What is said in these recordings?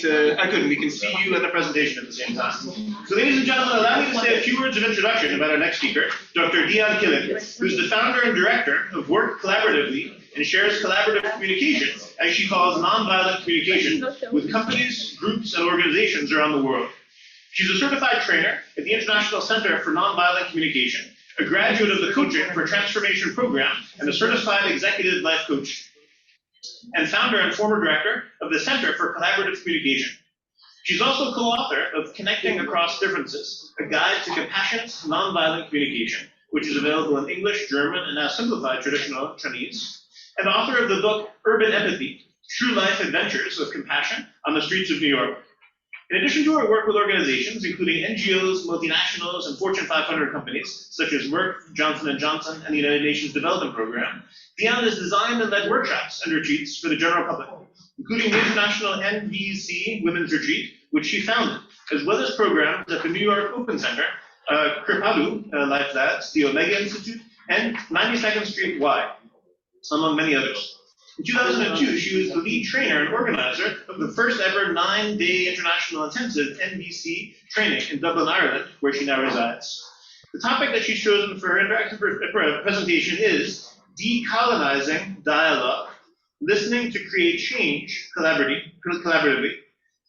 I couldn't. We can see you and the presentation at the same time. So ladies and gentlemen, allow me to say a few words of introduction about our next speaker, Dr. Dian Killian, who's the founder and director of Work Collaboratively and shares collaborative communication, as she calls nonviolent communication, with companies, groups, and organizations around the world. She's a certified trainer at the International Center for Nonviolent Communication, a graduate of the Coaching for Transformation program, and a certified executive life coach, and founder and former director of the Center for Collaborative Communication. She's also co-author of Connecting Across Differences, a guide to compassionate nonviolent communication, which is available in English, German, and now Simplified Traditional Chinese, and author of the book Urban Empathy, True Life Adventures of Compassion on the Streets of New York. In addition to her work with organizations including NGOs, multinationals, and Fortune 500 companies, such as Merck, Johnson & Johnson, and the United Nations Development Program, Dian has designed and led workshops and retreats for the general public, including the International NVC Women's Retreat, which she founded, as well as programs at the New York Open Center, Kripalu Life Labs, the Omega Institute, and 92nd Street Y, among many others. In 2002, she was the lead trainer and organizer of the first ever 9-day international intensive NVC training in Dublin, Ireland, where she now resides. The topic that she's chosen for her interactive presentation is Decolonizing Dialogue, Listening to Create Change Collaboratively.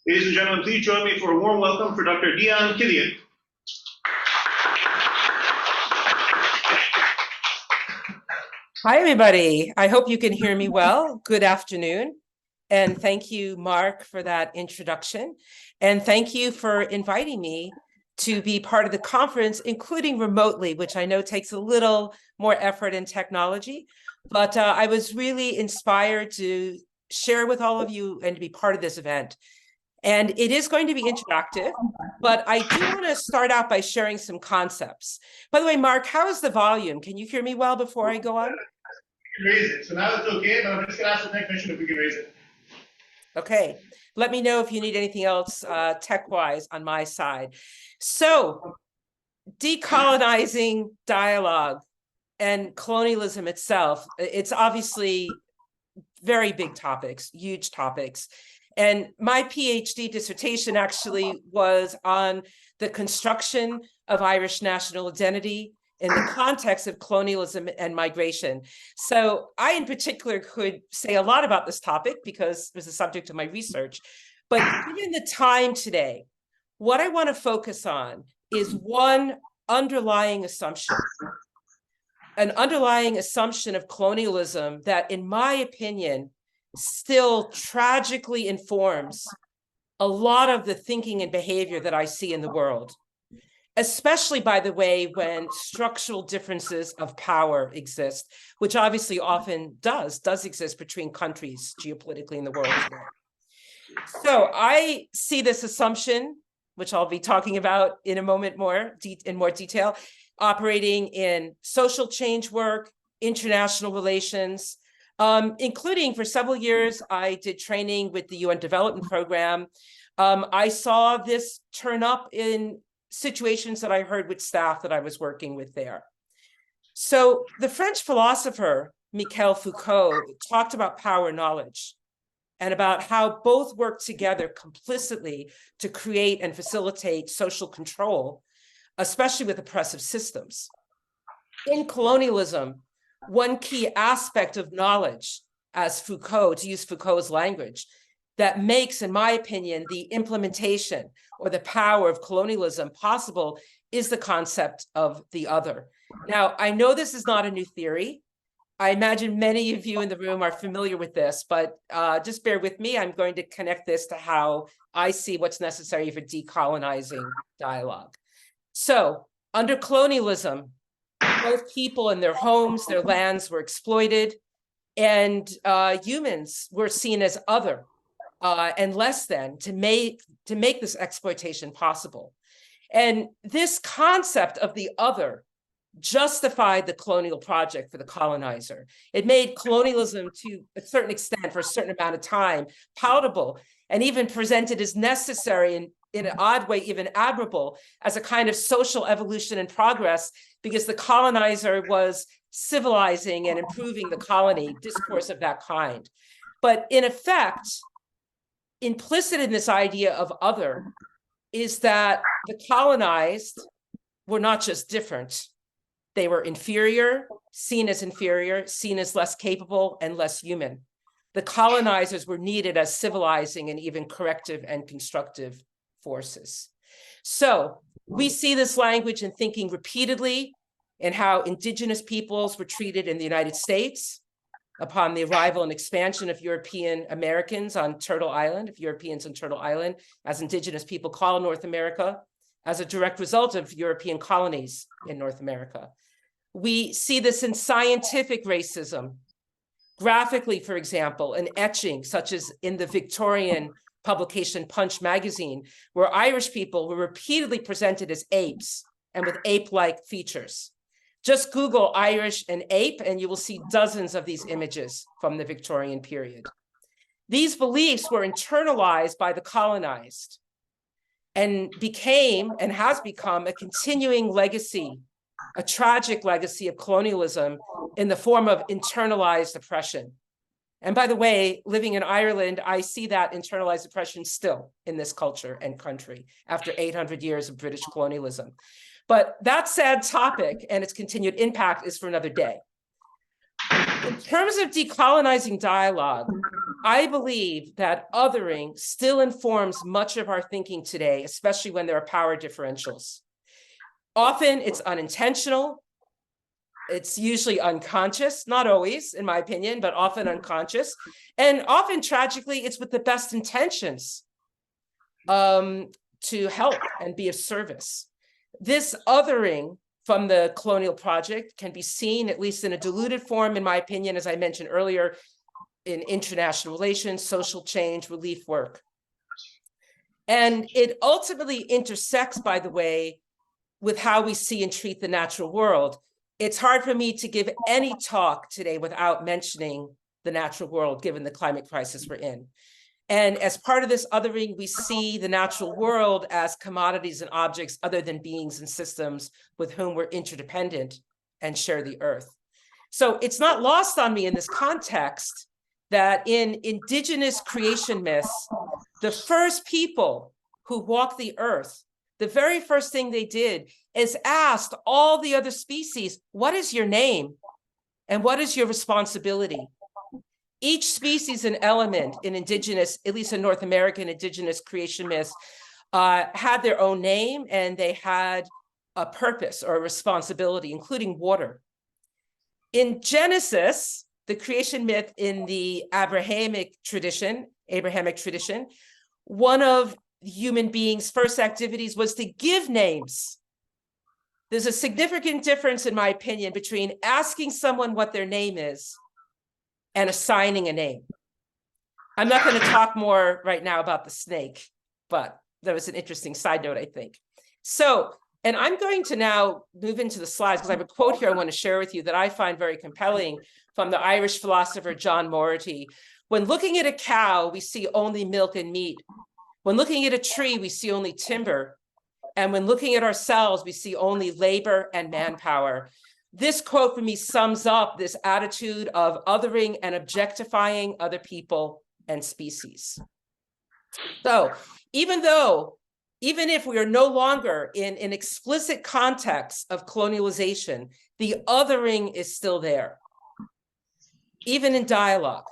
Ladies and gentlemen, please join me for a warm welcome for Dr. Dian Killian. Hi, everybody. I hope you can hear me well. Good afternoon. And thank you, Mark, for that introduction. And thank you for inviting me to be part of the conference, including remotely, which I know takes a little more effort and technology. But I was really inspired to share with all of you and to be part of this event. And it is going to be interactive, but I do want to start out by sharing some concepts. By the way, Mark, how is the volume? Can you hear me well before I go on? Raise it. So now it's okay, but I'm just going to ask the technician if we can raise it. Okay. Let me know if you need anything else tech-wise on my side. So, decolonizing dialogue and colonialism itself, it's obviously very big topics, huge topics. And my PhD dissertation actually was on the construction of Irish national identity in the context of colonialism and migration. So I, in particular, could say a lot about this topic because it was the subject of my research. But given the time today, what I want to focus on is one underlying assumption, an underlying assumption of colonialism that, in my opinion, still tragically informs a lot of the thinking and behavior that I see in the world. Especially, by the way, when structural differences of power exist, which obviously often does exist between countries geopolitically in the world today. So I see this assumption, which I'll be talking about in a moment in more detail, operating in social change work, international relations, including for several years, I did training with the UN Development Program. I saw this turn up in situations that I heard with staff that I was working with there. So the French philosopher, Michel Foucault, talked about power knowledge and about how both work together complicitly to create and facilitate social control, especially with oppressive systems. In colonialism, one key aspect of knowledge, as Foucault, to use Foucault's language, that makes, in my opinion, the implementation or the power of colonialism possible is the concept of the other. Now, I know this is not a new theory. I imagine many of you in the room are familiar with this, but just bear with me. I'm going to connect this to how I see what's necessary for decolonizing dialogue. So, under colonialism, both people and their homes, their lands were exploited, and humans were seen as other and less than to make this exploitation possible. And this concept of the other justified the colonial project for the colonizer. It made colonialism, to a certain extent, for a certain amount of time, palatable, and even presented as necessary and, in an odd way, even admirable, as a kind of social evolution and progress, because the colonizer was civilizing and improving the colony, discourse of that kind. But in effect, implicit in this idea of other is that the colonized were not just different. They were inferior, seen as less capable and less human. The colonizers were needed as civilizing and even corrective and constructive forces. So we see this language and thinking repeatedly in how indigenous peoples were treated in the United States upon the arrival and expansion of European Americans on Turtle Island, of Europeans on Turtle Island, as indigenous people call North America, as a direct result of European colonies in North America. We see this in scientific racism. Graphically, for example, an etching such as in the Victorian publication Punch magazine, where Irish people were repeatedly presented as apes and with ape-like features. Just Google Irish and ape, and you will see dozens of these images from the Victorian period. These beliefs were internalized by the colonized and became and has become a continuing legacy, a tragic legacy of colonialism in the form of internalized oppression. And by the way, living in Ireland, I see that internalized oppression still in this culture and country after 800 years of British colonialism. But that sad topic and its continued impact is for another day. In terms of decolonizing dialogue, I believe that othering still informs much of our thinking today, especially when there are power differentials. Often it's unintentional. It's usually unconscious, not always, in my opinion, but often unconscious. And often, tragically, it's with the best intentions to help and be of service. This othering from the colonial project can be seen, at least in a diluted form, in my opinion, as I mentioned earlier, in international relations, social change, relief work. And it ultimately intersects, by the way, with how we see and treat the natural world. It's hard for me to give any talk today without mentioning the natural world, given the climate crisis we're in. And as part of this othering, we see the natural world as commodities and objects other than beings and systems with whom we're interdependent and share the earth. So it's not lost on me in this context that in indigenous creation myths, the first people who walked the earth, the very first thing they did is asked all the other species, what is your name? And what is your responsibility? Each species and element in indigenous, at least in North American indigenous creation myths, had their own name and they had a purpose or a responsibility, including water. In Genesis, the creation myth in the Abrahamic tradition, one of human beings' first activities was to give names. There's a significant difference, in my opinion, between asking someone what their name is and assigning a name. I'm not going to talk more right now about the snake, but that was an interesting side note, I think. So, and I'm going to now move into the slides because I have a quote here I want to share with you that I find very compelling from the Irish philosopher John Mority. When looking at a cow, we see only milk and meat. When looking at a tree, we see only timber. And when looking at ourselves, we see only labor and manpower. This quote for me sums up this attitude of othering and objectifying other people and species. So even if we are no longer in an explicit context of colonialization, the othering is still there, even in dialogue.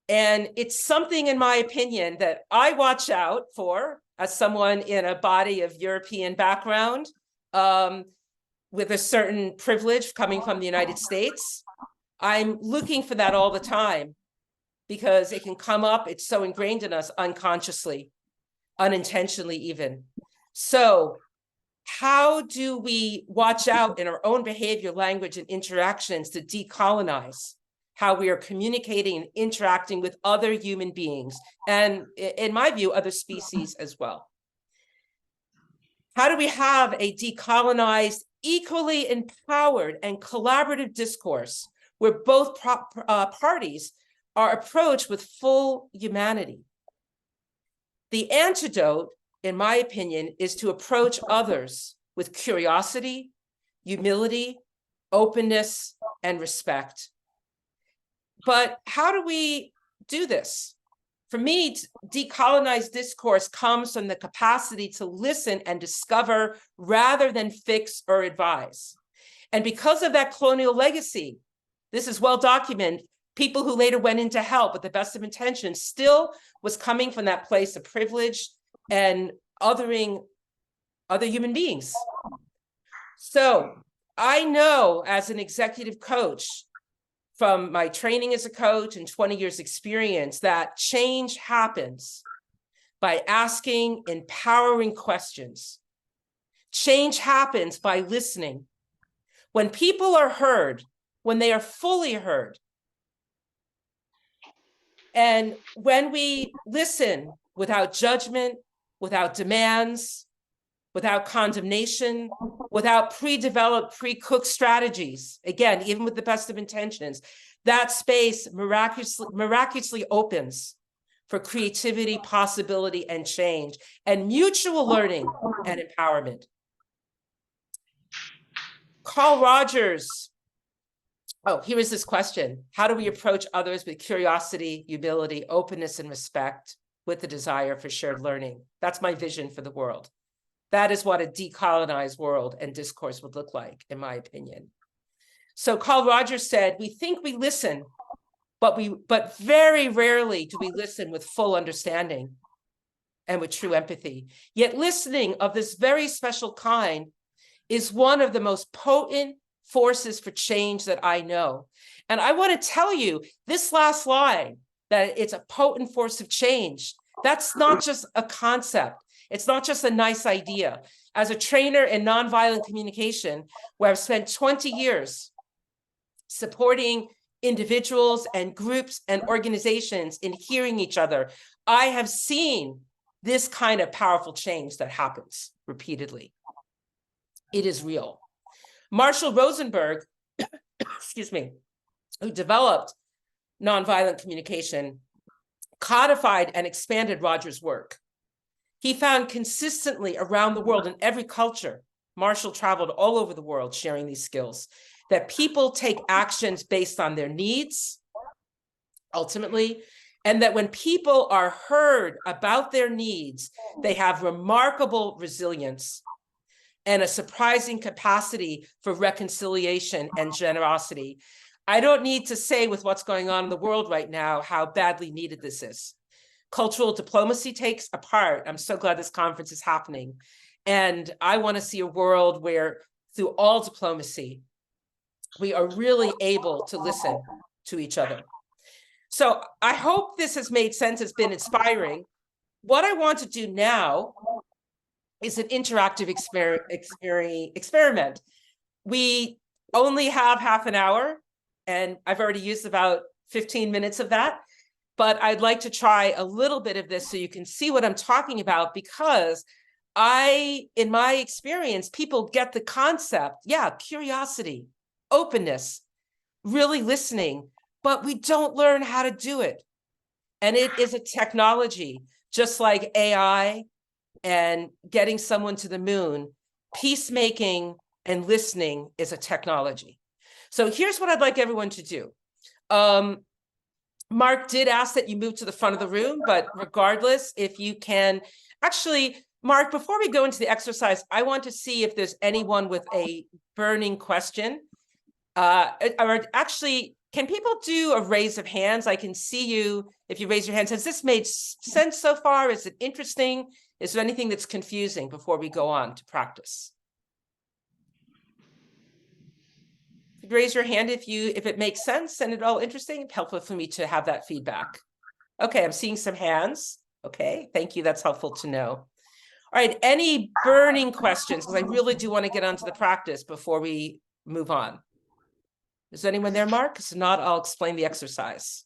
And it's something, in my opinion, that I watch out for as someone in a body of European background, with a certain privilege coming from the United States. I'm looking for that all the time because it can come up. It's so ingrained in us unconsciously, unintentionally even. So how do we watch out in our own behavior, language, and interactions to decolonize how we are communicating and interacting with other human beings, and in my view, other species as well? How do we have a decolonized, equally empowered and collaborative discourse where both parties are approached with full humanity? The antidote, in my opinion, is to approach others with curiosity, humility, openness, and respect. But how do we do this? For me, decolonized discourse comes from the capacity to listen and discover rather than fix or advise. And because of that colonial legacy, this is well documented, people who later went in to help with the best of intentions still was coming from that place of privilege and othering other human beings. So I know as an executive coach, from my training as a coach and 20 years experience, that change happens by asking empowering questions. Change happens by listening. When people are heard, when they are fully heard, and when we listen without judgment, without demands, without condemnation, without pre-developed, pre-cooked strategies, again, even with the best of intentions, that space miraculously opens for creativity, possibility, and change, and mutual learning and empowerment. Carl Rogers. Oh, here is this question. How do we approach others with curiosity, humility, openness, and respect with the desire for shared learning? That's my vision for the world. That is what a decolonized world and discourse would look like, in my opinion. So Carl Rogers said, we think we listen, but very rarely do we listen with full understanding and with true empathy. Yet listening of this very special kind is one of the most potent forces for change that I know. And I want to tell you this last line, that it's a potent force of change. That's not just a concept. It's not just a nice idea. As a trainer in nonviolent communication, where I've spent 20 years supporting individuals and groups and organizations in hearing each other, I have seen this kind of powerful change that happens repeatedly. It is real. Marshall Rosenberg, excuse me, who developed nonviolent communication, codified and expanded Rogers' work. He found consistently around the world in every culture, Marshall traveled all over the world sharing these skills, that people take actions based on their needs, ultimately, and that when people are heard about their needs, they have remarkable resilience and a surprising capacity for reconciliation and generosity. I don't need to say, with what's going on in the world right now, how badly needed this is. Cultural diplomacy takes a part. I'm so glad this conference is happening. And I want to see a world where, through all diplomacy, we are really able to listen to each other. So I hope this has made sense, it's been inspiring. What I want to do now is an interactive experiment. We only have half an hour, and I've already used about 15 minutes of that. But I'd like to try a little bit of this so you can see what I'm talking about, because in my experience, people get the concept, yeah, curiosity, openness, really listening, but we don't learn how to do it. And it is a technology, just like AI and getting someone to the moon. Peacemaking and listening is a technology. So here's what I'd like everyone to do. Mark did ask that you move to the front of the room, but regardless, if you can, actually, Mark, before we go into the exercise, I want to see if there's anyone with a burning question. Or actually, can people do a raise of hands? I can see you if you raise your hands. Has this made sense so far? Is it interesting? Is there anything that's confusing before we go on to practice? Raise your hand if it makes sense and it's all interesting. Helpful for me to have that feedback. Okay, I'm seeing some hands. Okay, thank you. That's helpful to know. All right, any burning questions? Because I really do want to get onto the practice before we move on. Is anyone there, Mark? If not, I'll explain the exercise.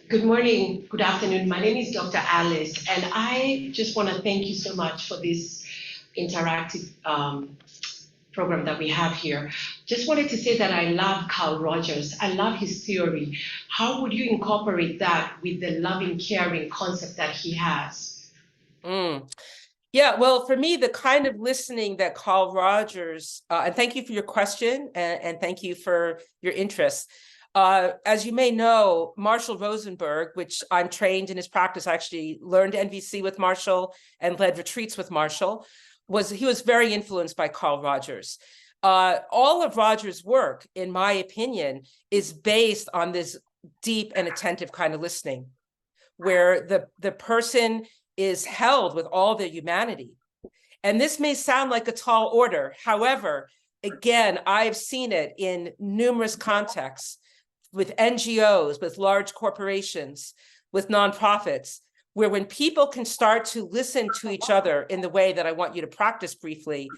Good morning, good afternoon. My name is Dr. Alice, and I just want to thank you so much for this interactive program that we have here. Just wanted to say that I love Carl Rogers. I love his theory. How would you incorporate that with the loving, caring concept that he has? Yeah, well, for me, the kind of listening that Carl Rogers, and thank you for your question, and thank you for your interest. As you may know, Marshall Rosenberg, which I'm trained in his practice, I actually learned NVC with Marshall and led retreats with Marshall, he was very influenced by Carl Rogers. All of Rogers' work, in my opinion, is based on this deep and attentive kind of listening, where the person is held with all their humanity. And this may sound like a tall order. However, again, I've seen it in numerous contexts with NGOs, with large corporations, with nonprofits, where when people can start to listen to each other in the way that I want you to practice briefly,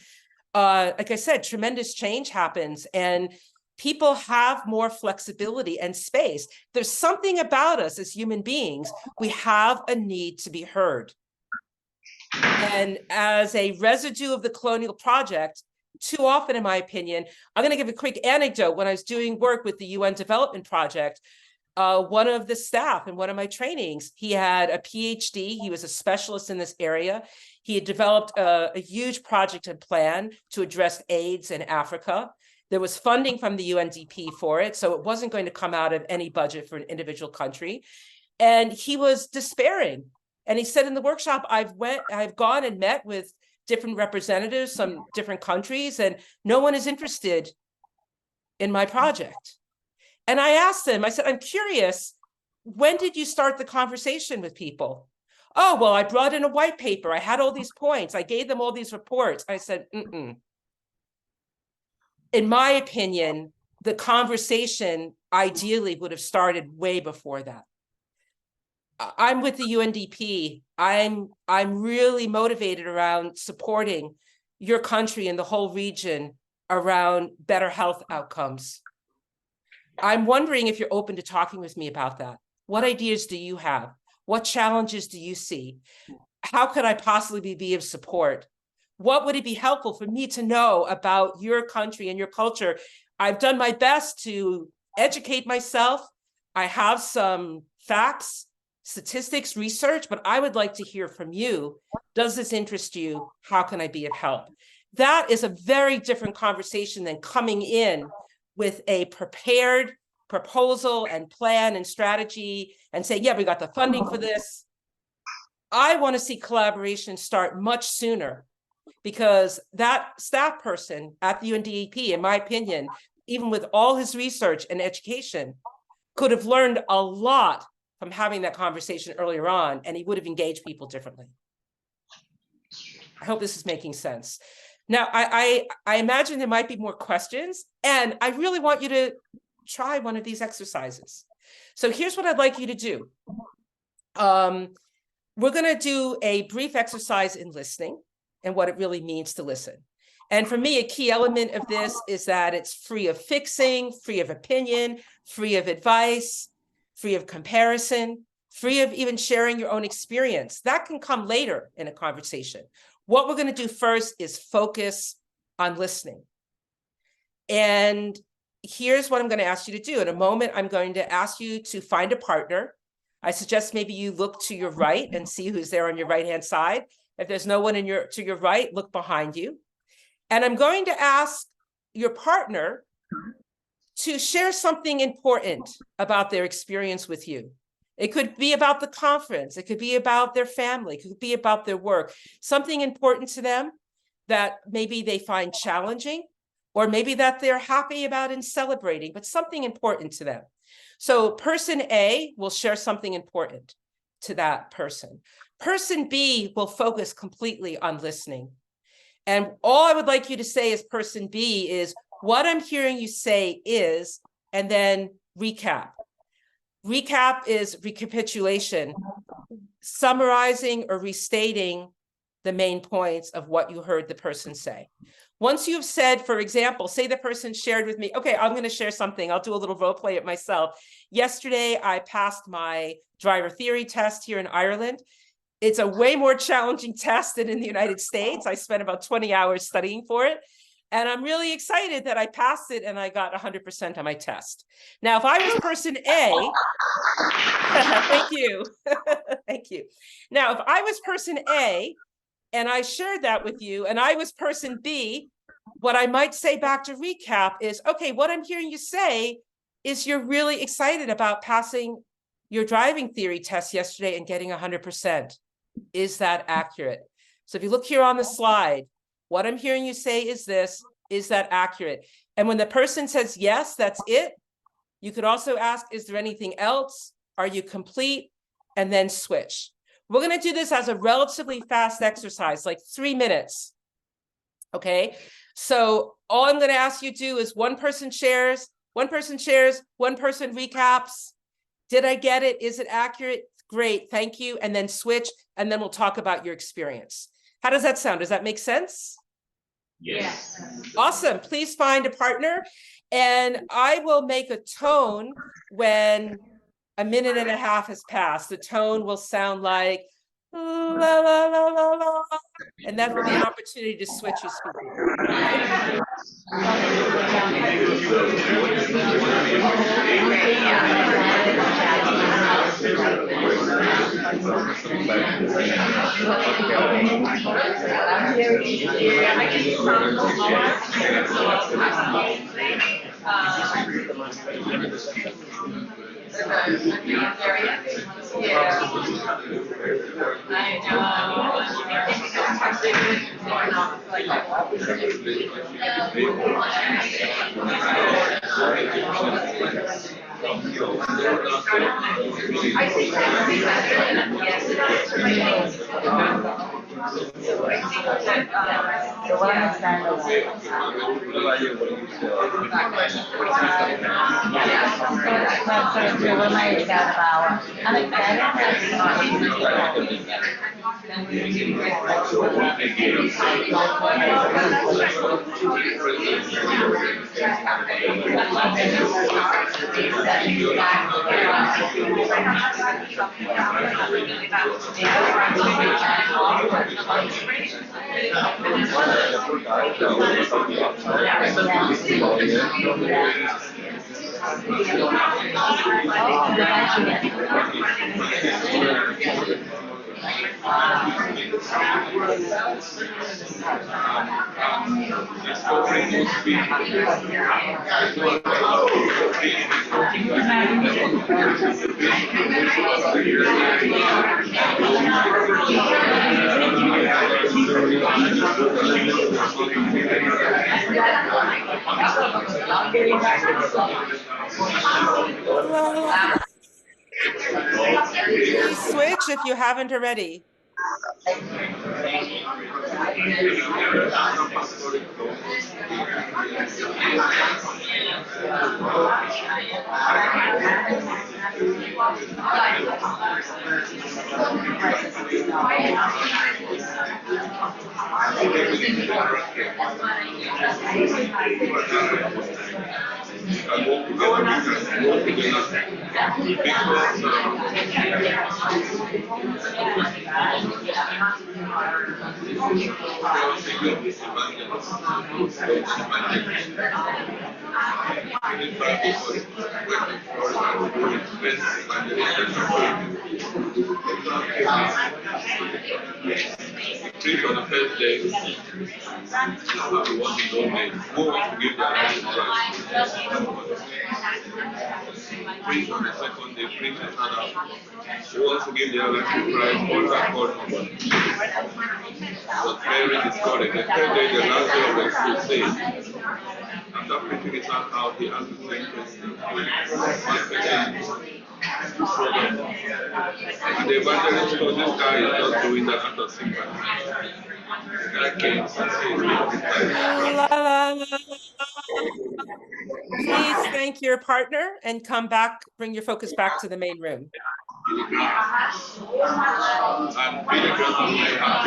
like I said, tremendous change happens and people have more flexibility and space. There's something about us as human beings, we have a need to be heard. And as a residue of the colonial project, too often, in my opinion, I'm going to give a quick anecdote. When I was doing work with the UN Development Project, one of the staff in one of my trainings, he had a Ph.D. He was a specialist in this area. He had developed a huge project and plan to address AIDS in Africa. There was funding from the UNDP for it, so it wasn't going to come out of any budget for an individual country. And he was despairing. And he said in the workshop, I've gone and met with different representatives, some different countries, and no one is interested in my project. And I asked him, I said, I'm curious, when did you start the conversation with people? Oh, well, I brought in a white paper. I had all these points. I gave them all these reports. I said, In my opinion, the conversation ideally would have started way before that. I'm with the UNDP. I'm really motivated around supporting your country and the whole region around better health outcomes. I'm wondering if you're open to talking with me about that. What ideas do you have? What challenges do you see? How could I possibly be of support? What would it be helpful for me to know about your country and your culture? I've done my best to educate myself. I have some facts, statistics, research, but I would like to hear from you. Does this interest you? How can I be of help? That is a very different conversation than coming in with a prepared proposal and plan and strategy and say, yeah, we got the funding for this. I want to see collaboration start much sooner, because that staff person at the UNDP, in my opinion, even with all his research and education, could have learned a lot from having that conversation earlier on, and he would have engaged people differently. I hope this is making sense. Now, I imagine there might be more questions, and I really want you to try one of these exercises. So here's what I'd like you to do. We're going to do a brief exercise in listening and what it really means to listen. And for me, a key element of this is that it's free of fixing, free of opinion, free of advice, free of comparison, free of even sharing your own experience. That can come later in a conversation. What we're going to do first is focus on listening. And here's what I'm going to ask you to do. In a moment, I'm going to ask you to find a partner. I suggest maybe you look to your right and see who's there on your right-hand side. If there's no one to your right, look behind you. And I'm going to ask your partner to share something important about their experience with you. It could be about the conference. It could be about their family. It could be about their work. Something important to them that maybe they find challenging, or maybe that they're happy about and celebrating, but something important to them. So person A will share something important to that person. Person B will focus completely on listening. And all I would like you to say as person B is, what I'm hearing you say is, and then recap. Recap is recapitulation, summarizing or restating the main points of what you heard the person say. Once you've said, for example, say the person shared with me, okay, I'm going to share something. I'll do a little role play it myself. Yesterday, I passed my driver theory test here in Ireland. It's a way more challenging test than in the United States. I spent about 20 hours studying for it. And I'm really excited that I passed it and I got 100% on my test. Now, if I was person A, thank you. Thank you. Now, if I was person A and I shared that with you and I was person B, what I might say back to recap is, okay, what I'm hearing you say is you're really excited about passing your driving theory test yesterday and getting 100%. Is that accurate? So if you look here on the slide, what I'm hearing you say is this, is that accurate? And when the person says, yes, that's it, you could also ask, is there anything else? Are you complete? And then switch. We're going to do this as a relatively fast exercise, like 3 minutes. Okay. So all I'm going to ask you to do is one person shares, one person recaps. Did I get it? Is it accurate? Great. Thank you. And then switch. And then we'll talk about your experience. How does that sound? Does that make sense? Yes. Awesome. Please find a partner. And I will make a tone when 1.5 minutes has passed. The tone will sound like la, la, la, la, la, and that will be an opportunity to switch your speaker. Please switch if you haven't already. On the first day, we want to donate. Who wants to give their life prize? Preach on the second day, preach another. Who wants to give their life prize? All that called number. Was very discouraged. The third day, the last day of the crusade. After preaching his heart out, he asked the same question. One person. And the evangelist told this guy is not doing that out of sympathy. The guy came and said, Please thank your partner and come back, bring your focus back to the main room. and be the ground of my heart.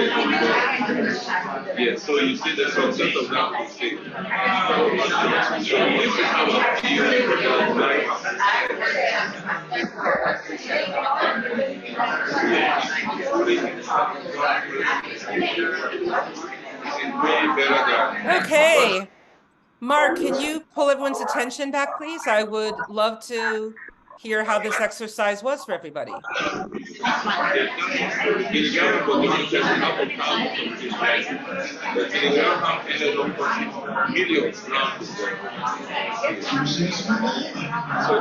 Yes, so you see the success of that crusade. So this is our Okay. Mark, can you pull everyone's attention back, please? I would love to hear how this exercise was for everybody. So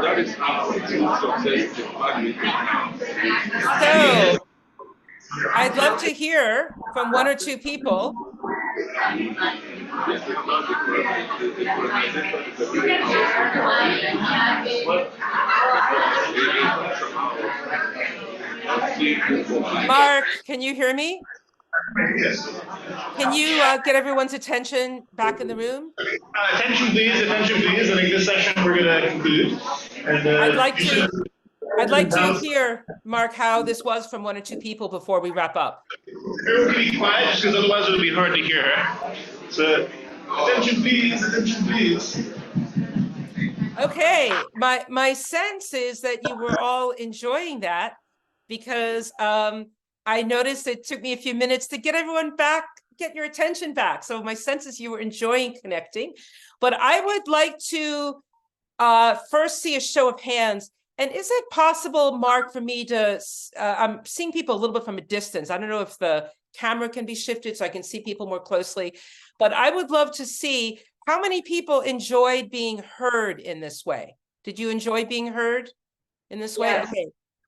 that is how success So I'd love to hear from one or two people. Mark, can you hear me? Yes. Can you get everyone's attention back in the room? Attention please, attention please. I think this session we're going to conclude. And I'd like to hear, Mark, how this was from one or two people before we wrap up. Everyone can be quiet, just because otherwise it would be hard to hear. So, attention please, attention please. Okay, my sense is that you were all enjoying that because I noticed it took me a few minutes to get everyone back, get your attention back. So my sense is you were enjoying connecting. But I would like to first see a show of hands. And is it possible, Mark, for me to, I'm seeing people a little bit from a distance. I don't know if the camera can be shifted so I can see people more closely, but I would love to see how many people enjoyed being heard in this way. Did you enjoy being heard in this way? Yes. Okay,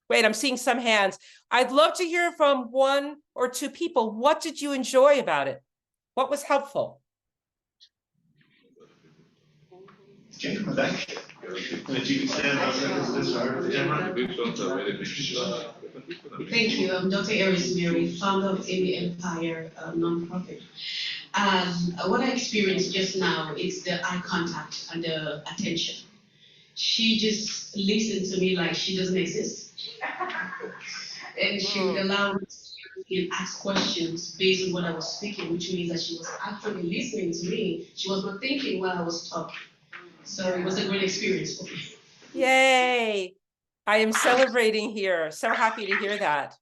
great, I'm seeing some hands. I'd love to hear from one or two people. What did you enjoy about it? What was helpful? Okay, come back. And if you can stand up next to this Thank you. I'm Dr. Rosemary, founder of Amy Empire nonprofit. What I experienced just now is the eye contact and the attention. She just listened to me like she doesn't exist. And she would allow me to ask questions based on what I was speaking, which means that she was actually listening to me. She was not thinking while I was talking. So it was a great experience for me. Yay. I am celebrating here. So happy to hear that.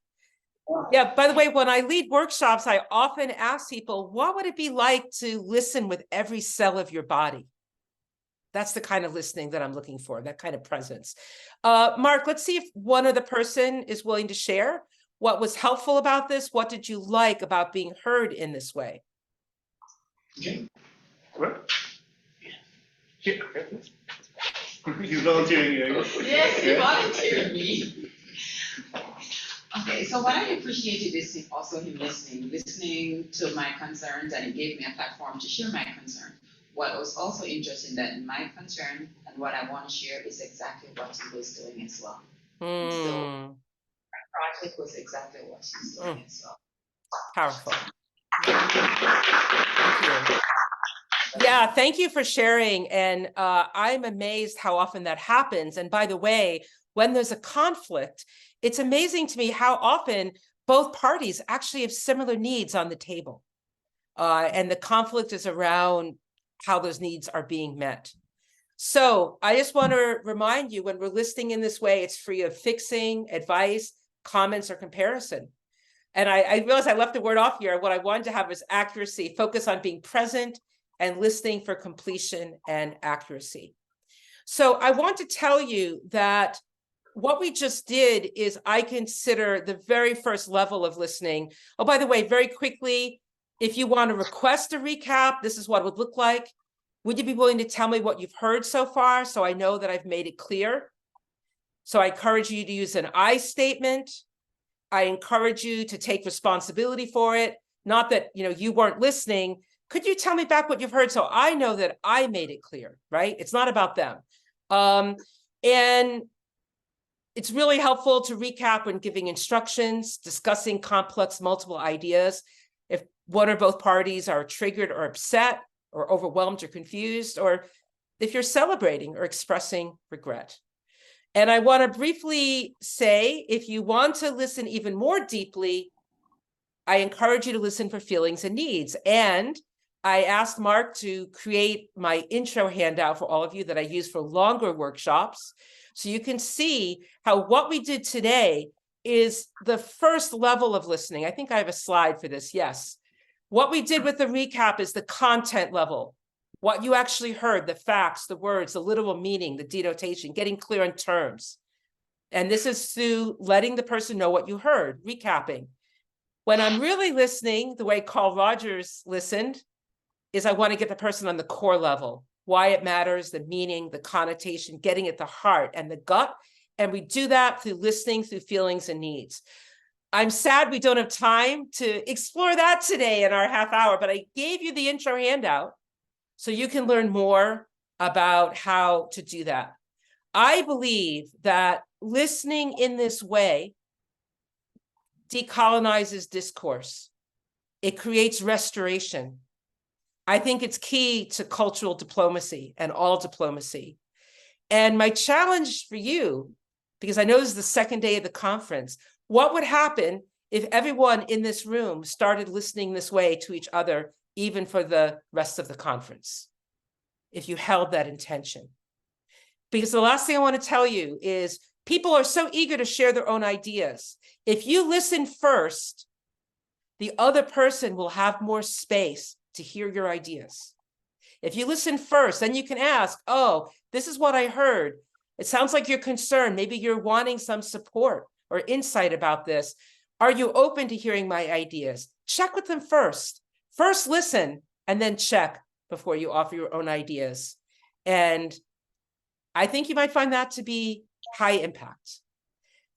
Yeah, by the way, when I lead workshops, I often ask people, what would it be like to listen with every cell of your body? That's the kind of listening that I'm looking for, that kind of presence. Mark, let's see if one other person is willing to share what was helpful about this. What did you like about being heard in this way? Okay. What? Yeah. He's volunteering you. Yes, he volunteered me. Okay, so what I appreciated is also him listening to my concerns, and it gave me a platform to share my concern. What was also interesting that my concern and what I want to share is exactly what he was doing as well. So my project was exactly what he's doing as well. Powerful. Thank you. Yeah, thank you for sharing. And I'm amazed how often that happens. And by the way, when there's a conflict, it's amazing to me how often both parties actually have similar needs on the table. And the conflict is around how those needs are being met. So I just want to remind you, when we're listening in this way, it's free of fixing, advice, comments, or comparison. And I realized I left the word off here. What I wanted to have was accuracy, focus on being present and listening for completion and accuracy. So I want to tell you that what we just did is I consider the very first level of listening. Oh, by the way, very quickly, if you want to request a recap, this is what it would look like. Would you be willing to tell me what you've heard so far so I know that I've made it clear? So I encourage you to use an I statement. I encourage you to take responsibility for it. Not that, you weren't listening. Could you tell me back what you've heard so I know that I made it clear, right? It's not about them. And it's really helpful to recap when giving instructions, discussing complex multiple ideas. If one or both parties are triggered or upset or overwhelmed or confused, or if you're celebrating or expressing regret. And I want to briefly say, if you want to listen even more deeply, I encourage you to listen for feelings and needs. And I asked Mark to create my intro handout for all of you that I use for longer workshops. So you can see how what we did today is the first level of listening. I think I have a slide for this. Yes. What we did with the recap is the content level, what you actually heard, the facts, the words, the literal meaning, the denotation, getting clear on terms. And this is through letting the person know what you heard, recapping. When I'm really listening, the way Carl Rogers listened, is I want to get the person on the core level, why it matters, the meaning, the connotation, getting at the heart and the gut. And we do that through listening, through feelings and needs. I'm sad we don't have time to explore that today in our half hour, but I gave you the intro handout so you can learn more about how to do that. I believe that listening in this way decolonizes discourse. It creates restoration. I think it's key to cultural diplomacy and all diplomacy. And my challenge for you, because I know this is the second day of the conference, what would happen if everyone in this room started listening this way to each other, even for the rest of the conference, if you held that intention? Because the last thing I want to tell you is people are so eager to share their own ideas. If you listen first, the other person will have more space to hear your ideas. If you listen first, then you can ask, oh, this is what I heard. It sounds like you're concerned. Maybe you're wanting some support or insight about this. Are you open to hearing my ideas? Check with them first. First listen, and then check before you offer your own ideas. And I think you might find that to be high impact.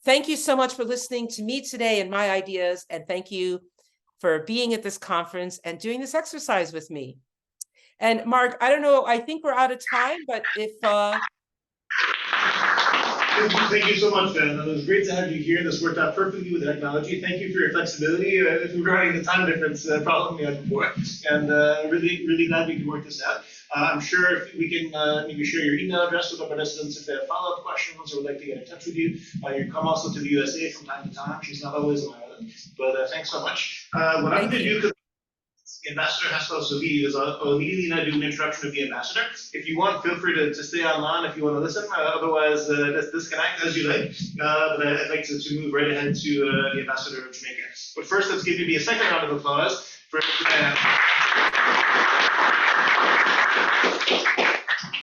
Thank you so much for listening to me today and my ideas. And thank you for being at this conference and doing this exercise with me. And Mark, I don't know, I think we're out of time, but if... Thank you so much, Ben. It was great to have you here. This worked out perfectly with the technology. Thank you for your flexibility. If we were running the time difference problem we had before, and really glad we can work this out. I'm sure if we can maybe share your email address with our participants if they have follow-up questions or would like to get in touch with you. You come also to the USA from time to time. She's not always in Ireland, but thanks so much. What I'm going to do, because the ambassador has to also leave, is I'll immediately now do an introduction of the ambassador. If you want, feel free to stay online if you want to listen. Otherwise, disconnect as you like. But I'd like to move right ahead to the ambassador of Jamaica. But first, let's give maybe a second round of applause for